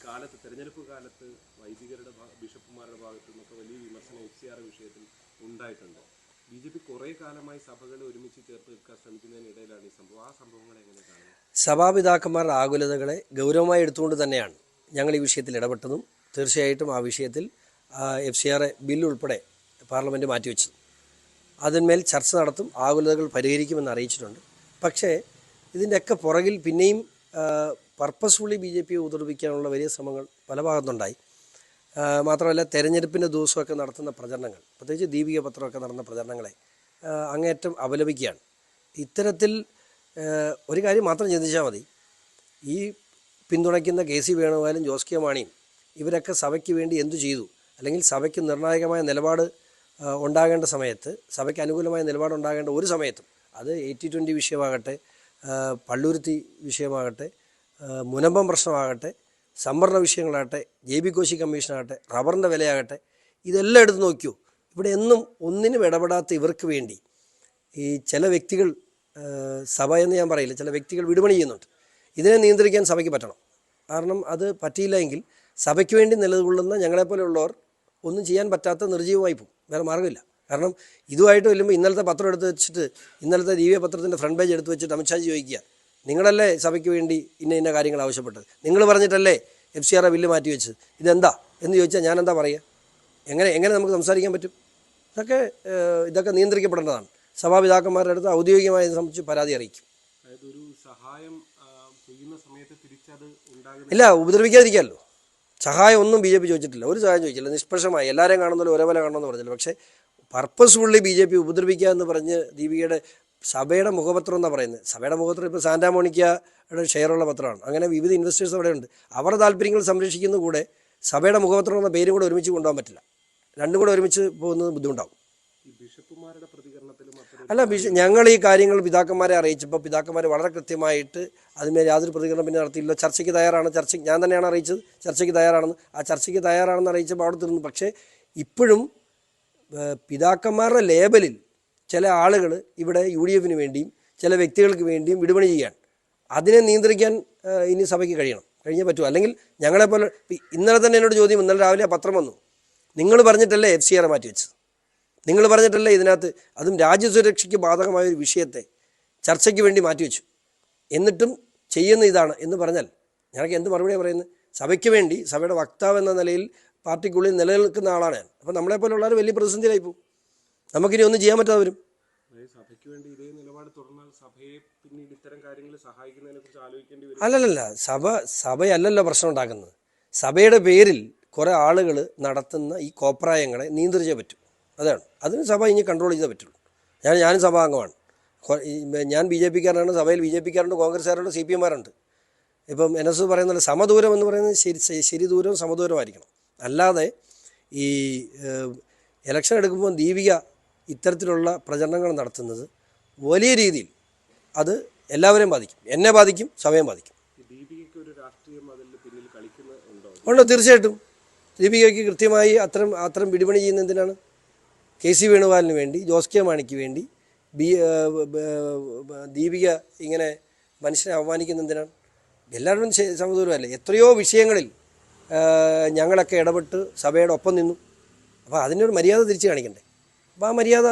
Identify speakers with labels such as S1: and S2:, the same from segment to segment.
S1: കാലത്ത് തെരഞ്ഞെടുപ്പ് കാലത്ത് വൈദികരുടെ ബിഷപ്പുമാരുടെ ഭാഗത്തു നിന്നൊക്കെ വലിയ വിമർശനം FCR വിഷയത്തിൽ ഉണ്ടായിട്ടുണ്ട്. BJP കുറേ കാലമായി സഭകളെ ഒരുമിച്ച് ചേർത്ത് നിൽക്കാൻ ശ്രമിക്കുന്നതിനിടയിലാണ് ഈ സംഭവം. ആ സംഭവങ്ങൾ എങ്ങനെ കാണുന്നത്?
S2: സഭാപിതാക്കന്മാരുടെ ആകുലതകളെ ഗൗരവമായി എടുത്തുകൊണ്ട് തന്നെയാണ് ഞങ്ങൾ ഈ വിഷയത്തിൽ ഇടപെട്ടതും തീർച്ചയായിട്ടും ആ വിഷയത്തിൽ FCR ബില്ല് ഉൾപ്പെടെ പാർലമെൻറ്റ് മാറ്റിവെച്ചത്. അതിന്മേൽ ചർച്ച നടത്തും, ആകുലതകൾ പരിഹരിക്കുമെന്ന് അറിയിച്ചിട്ടുണ്ട്. പക്ഷേ ഇതിൻ്റെയൊക്കെ പുറകിൽ പിന്നെയും പർപ്പസ്ഫുള്ളി BJP ഉപദ്രവിക്കാനുള്ള വലിയ ശ്രമങ്ങൾ പല ഭാഗത്തുണ്ടായി. മാത്രമല്ല തെരഞ്ഞെടുപ്പിൻ്റെ ദിവസമൊക്കെ നടത്തുന്ന പ്രചരണങ്ങൾ, പ്രത്യേകിച്ച് ദീപിക പത്രമൊക്കെ നടന്ന പ്രചരണങ്ങളെ അങ്ങേയറ്റം അപലപിക്കുകയാണ്. ഇത്തരത്തിൽ ഒരു കാര്യം മാത്രം ചിന്തിച്ചാൽ മതി, ഈ പിന്തുണയ്ക്കുന്ന KC വേണുഗോപാലും ജോസ് കെ മാണിയും ഇവരൊക്കെ സഭയ്ക്ക് വേണ്ടി എന്തു ചെയ്തു, അല്ലെങ്കിൽ സഭയ്ക്ക് നിർണായകമായ നിലപാട് ഉണ്ടാകേണ്ട സമയത്ത്, സഭയ്ക്ക് അനുകൂലമായ നിലപാടുണ്ടാകേണ്ട ഒരു സമയത്തും, അത് 80-20 വിഷയമാകട്ടെ, പള്ളുരുത്തി വിഷയമാകട്ടെ, മുനമ്പം പ്രശ്നമാകട്ടെ, സംവരണ വിഷയങ്ങളാകട്ടെ, JB കോശി കമ്മീഷനാകട്ടെ, റബ്ബറിൻ്റെ വിലയാകട്ടെ, ഇതെല്ലാം എടുത്ത് നോക്കിയോ, ഇവിടെ എന്നും ഒന്നിനും ഇടപെടാത്ത ഇവർക്ക് വേണ്ടി ഈ ചില വ്യക്തികൾ, സഭ എന്ന് ഞാൻ പറയില്ല, ചില വ്യക്തികൾ വിടുപണി ചെയ്യുന്നുണ്ട്. ഇതിനെ നിയന്ത്രിക്കാൻ സഭയ്ക്ക് പറ്റണം. കാരണം അത് പറ്റിയില്ല എങ്കിൽ സഭയ്ക്ക് വേണ്ടി നിലകൊള്ളുന്ന ഞങ്ങളെപ്പോലെയുള്ളവർ ഒന്നും ചെയ്യാൻ പറ്റാത്ത നിർജ്ജീവമായി പോകും. വേറെ മാർഗ്ഗമില്ല. കാരണം ഇതുമായിട്ട് വരുമ്പോൾ ഇന്നലത്തെ പത്രം എടുത്ത് വെച്ചിട്ട്, ഇന്നലത്തെ ദിവ്യ പത്രത്തിൻ്റെ ഫ്രണ്ട് പേജ് എടുത്ത് വെച്ചിട്ട് അമിത്ഷാജി ചോദിക്കുക, നിങ്ങളല്ലേ സഭയ്ക്ക് വേണ്ടി ഇന്ന കാര്യങ്ങൾ ആവശ്യപ്പെട്ടത്, നിങ്ങൾ പറഞ്ഞിട്ടല്ലേ FCR ബില്ല് മാറ്റി വെച്ചത്, ഇതെന്താ എന്ന് ചോദിച്ചാൽ ഞാൻ എന്താ പറയുക? എങ്ങനെ നമുക്ക് സംസാരിക്കാൻ പറ്റും? ഇതൊക്കെ നിയന്ത്രിക്കപ്പെടേണ്ടതാണ്. സഭാപിതാക്കന്മാരുടെ അടുത്ത് ഔദ്യോഗികമായി സംബന്ധിച്ച് പരാതി അറിയിക്കും. ഇല്ല, ഉപദ്രവിക്കാതിരിക്കാമല്ലോ. സഹായം ഒന്നും BJP ചോദിച്ചിട്ടില്ല, ഒരു സഹായം ചോദിച്ചില്ല. നിഷ്പക്ഷമായി എല്ലാവരെയും കാണുന്നല്ലോ ഒരേപോലെ കാണണമെന്ന് പറഞ്ഞില്ല. പക്ഷേ പർപ്പസ്ഫുള്ളി BJP ഉപദ്രവിക്കുക എന്ന് പറഞ്ഞ് ദീപികയുടെ സഭയുടെ മുഖപത്രം എന്നാണ് പറയുന്നത്. സഭയുടെ മുഖപത്രം ഇപ്പോൾ സാന്റാമോണിക്കയുടെ ഷെയറുള്ള പത്രമാണ്. അങ്ങനെ വിവിധ ഇൻവെസ്റ്റേഴ്സ് അവിടെ ഉണ്ട്. അവരുടെ താല്പര്യങ്ങൾ സംരക്ഷിക്കുന്ന കൂടെ സഭയുടെ മുഖപത്രം എന്ന പേരും കൂടെ ഒരുമിച്ച് കൊണ്ടുപോകാൻ പറ്റില്ല. രണ്ടും കൂടെ ഒരുമിച്ച് പോകുന്നത് ബുദ്ധിമുട്ടാവും. അല്ല, ഞങ്ങൾ ഈ കാര്യങ്ങൾ പിതാക്കന്മാരെ അറിയിച്ചപ്പോൾ പിതാക്കന്മാർ വളരെ കൃത്യമായിട്ട് അതിന്മേൽ യാതൊരു പ്രതികരണം പിന്നെ നടത്തിയില്ല. ചർച്ചയ്ക്ക് തയ്യാറാണ്, ഞാൻ തന്നെയാണ് അറിയിച്ചത് ചർച്ചയ്ക്ക് തയ്യാറാണെന്ന്. ആ ചർച്ചയ്ക്ക് തയ്യാറാണെന്ന് അറിയിച്ചപ്പോൾ അവിടെ തീർന്നു. പക്ഷേ ഇപ്പോഴും പിതാക്കന്മാരുടെ ലേബലിൽ ചില ആളുകൾ ഇവിടെ UDF വേണ്ടിയും ചില വ്യക്തികൾക്ക് വേണ്ടിയും വിടുപണി ചെയ്യാണ്. അതിനെ നിയന്ത്രിക്കാൻ ഇനി സഭയ്ക്ക് കഴിഞ്ഞേ പറ്റൂ. അല്ലെങ്കിൽ ഞങ്ങളെപ്പോലെ ഇന്നലെ തന്നെ എന്നോട് ചോദ്യം, ഇന്നലെ രാവിലെ പത്രം വന്നു, നിങ്ങൾ പറഞ്ഞിട്ടല്ലേ FCR മാറ്റി വെച്ചത്, നിങ്ങൾ പറഞ്ഞിട്ടല്ലേ ഇതിനകത്ത്, അതും രാജ്യസുരക്ഷയ്ക്ക് ബാധകമായ ഒരു വിഷയത്തെ ചർച്ചയ്ക്ക് വേണ്ടി മാറ്റിവെച്ചു, എന്നിട്ടും ചെയ്യുന്ന ഇതാണ് എന്ന് പറഞ്ഞാൽ ഞങ്ങൾക്ക് എന്ത് മറുപടിയാണ് പറയുന്നത്? സഭയ്ക്ക് വേണ്ടി സഭയുടെ വക്താവ് എന്ന നിലയിൽ പാർട്ടിക്കുള്ളിൽ നിലനിൽക്കുന്ന ആളാണ് ഞാൻ. അപ്പോൾ നമ്മളെപ്പോലുള്ളവർ വലിയ പ്രതിസന്ധിയിലായി പോകും. നമുക്കിനി ഒന്നും ചെയ്യാൻ പറ്റാതെ വരും.
S1: സഭയ്ക്ക് വേണ്ടി ഇതേ നിലപാട് തുടർന്നാൽ സഭയെ പിന്നീട് ഇത്തരം കാര്യങ്ങൾ സഹായിക്കുന്നതിനെ കുറിച്ച് ആലോചിക്കേണ്ടി വരും.
S2: അല്ലല്ല, സഭയല്ലല്ലോ പ്രശ്നം ഉണ്ടാക്കുന്നത്. സഭയുടെ പേരിൽ കുറേ ആളുകൾ നടത്തുന്ന ഈ കോപ്രായങ്ങളെ നിയന്ത്രിച്ചേ പറ്റൂ. അതാണ്. അതിന് സഭ ഇനി കൺട്രോൾ ചെയ്തേ പറ്റുള്ളൂ. ഞാനും സഭാംഗമാണ്. ഞാൻ BJPക്കാരനാണ്. സഭയിൽ BJPക്കാരുണ്ട്, കോൺഗ്രസ്സുകാരുണ്ട്, CPM-മാരുണ്ട്. ഇപ്പം NS പറയുന്നത് സമദൂരം എന്ന് പറയുന്നത് ശരി ദൂരവും സമദൂരമായിരിക്കണം. അല്ലാതെ ഈ ഇലക്ഷൻ എടുക്കുമ്പോൾ ദീപിക ഇത്തരത്തിലുള്ള പ്രചരണങ്ങൾ നടത്തുന്നത് വലിയ രീതിയിൽ അത് എല്ലാവരെയും ബാധിക്കും. എന്നെ ബാധിക്കും, സഭയും ബാധിക്കും. ഉണ്ടോ? തീർച്ചയായിട്ടും. ദീപികയ്ക്ക് കൃത്യമായി അത്തരം വിടുപണി ചെയ്യുന്ന എന്തിനാണ്? KC വേണുഗോപാലിന് വേണ്ടി, ജോസ് കെ മാണിക്ക് വേണ്ടി ദീപിക ഇങ്ങനെ മനുഷ്യനെ അവമാനിക്കുന്ന എന്തിനാണ്? എല്ലാവരും സമദൂരമല്ലേ. എത്രയോ വിഷയങ്ങളിൽ ഞങ്ങളൊക്കെ ഇടപെട്ട് സഭയുടെ ഒപ്പം നിന്നു. അപ്പോൾ അതിനൊരു മര്യാദ തിരിച്ചു കാണിക്കണ്ടേ? അപ്പോൾ ആ മര്യാദ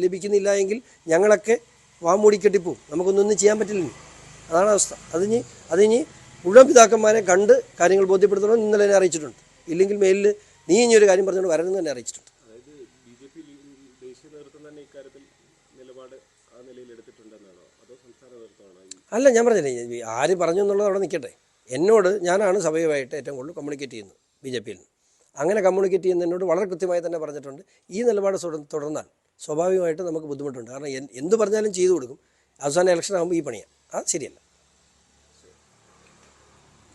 S2: ലഭിക്കുന്നില്ല എങ്കിൽ ഞങ്ങളൊക്കെ വാമൂടിക്കെട്ടിപ്പോവും. നമുക്കൊന്നും ചെയ്യാൻ പറ്റില്ല. അതാണ് അവസ്ഥ. അതിനി മുഴുവൻ പിതാക്കന്മാരെ കണ്ട് കാര്യങ്ങൾ ബോധ്യപ്പെടുത്തണമെന്ന് ഇന്നലെ എന്നെ അറിയിച്ചിട്ടുണ്ട്. ഇല്ലെങ്കിൽ മേലിൽ നീ ഇനി ഒരു കാര്യം പറഞ്ഞുകൊണ്ട് വരണമെന്ന് തന്നെ അറിയിച്ചിട്ടുണ്ട്. അല്ല, ഞാൻ പറഞ്ഞില്ലേ, ആര് പറഞ്ഞു എന്നുള്ളത് അവിടെ നിൽക്കട്ടെ. ഞാനാണ് സഭയുമായിട്ട് ഏറ്റവും കൂടുതൽ കമ്മ്യൂണിക്കേറ്റ് ചെയ്യുന്നത് BJP-യിൽ. അങ്ങനെ കമ്മ്യൂണിക്കേറ്റ് ചെയ്യുന്ന എന്നോട് വളരെ കൃത്യമായി തന്നെ പറഞ്ഞിട്ടുണ്ട്, ഈ നിലപാട് തുടർന്നാൽ സ്വാഭാവികമായിട്ട് നമുക്ക് ബുദ്ധിമുട്ടുണ്ട്. കാരണം എന്ത് പറഞ്ഞാലും ചെയ്തു കൊടുക്കും. അവസാന ഇലക്ഷൻ ആകുമ്പോൾ ഈ പണിയാണ്. അത് ശരിയല്ല.